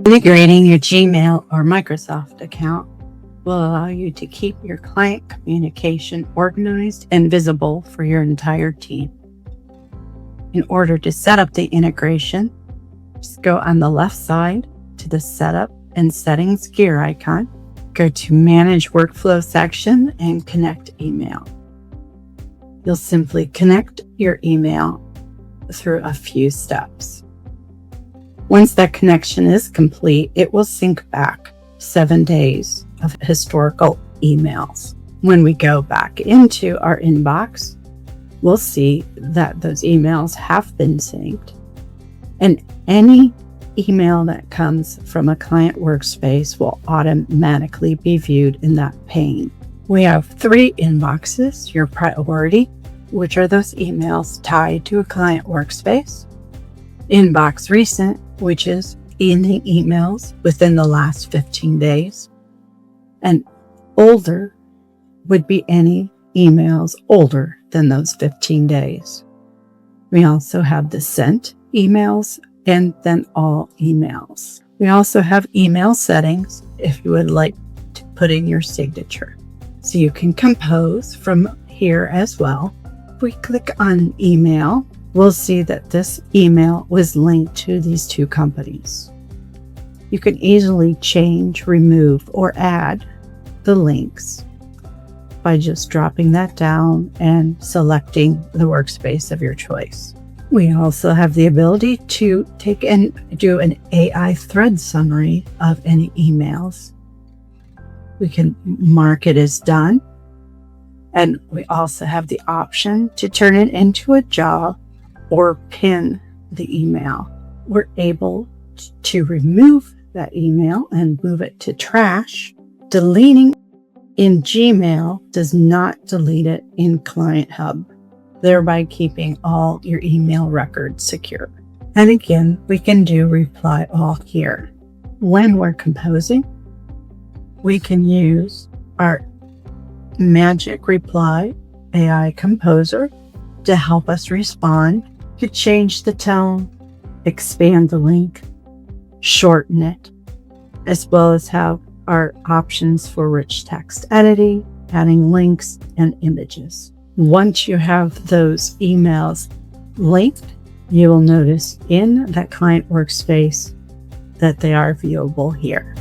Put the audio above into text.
Integrating your Gmail or Microsoft account will allow you to keep your client communication organized and visible for your entire team. In order to set up the integration, just go on the left side to the Setup and Settings gear icon. Go to Manage Workflow section and Connect Email. You'll simply connect your email through a few steps. Once that connection is complete, it will sync back 7 days of historical emails. When we go back into our inbox, we'll see that those emails have been synced, and any email that comes from a client workspace will automatically be viewed in that pane. We have 3 inboxes: your priority, which are those emails tied to a client workspace; inbox recent, which is any emails within the last 15 days; and older would be any emails older than those 15 days. We also have the sent emails and then all emails. We also have email settings if you would like to put in your signature. So you can compose from here as well. If we click on email, we'll see that this email was linked to these 2 companies. You can easily change, remove, or add the links by just dropping that down and selecting the workspace of your choice. We also have the ability to take and do an AI thread summary of any emails. We can mark it as done, and we also have the option to turn it into a job or pin the email. We're able to remove that email and move it to trash. Deleting in Gmail does not delete it in Client Hub, thereby keeping all your email records secure. And again, we can do reply all here. When we're composing, we can use our Magic Reply AI Composer to help us respond, to change the tone, expand the link, shorten it, as well as have our options for rich text editing, adding links and images. Once you have those emails linked, you will notice in that client workspace that they are viewable here.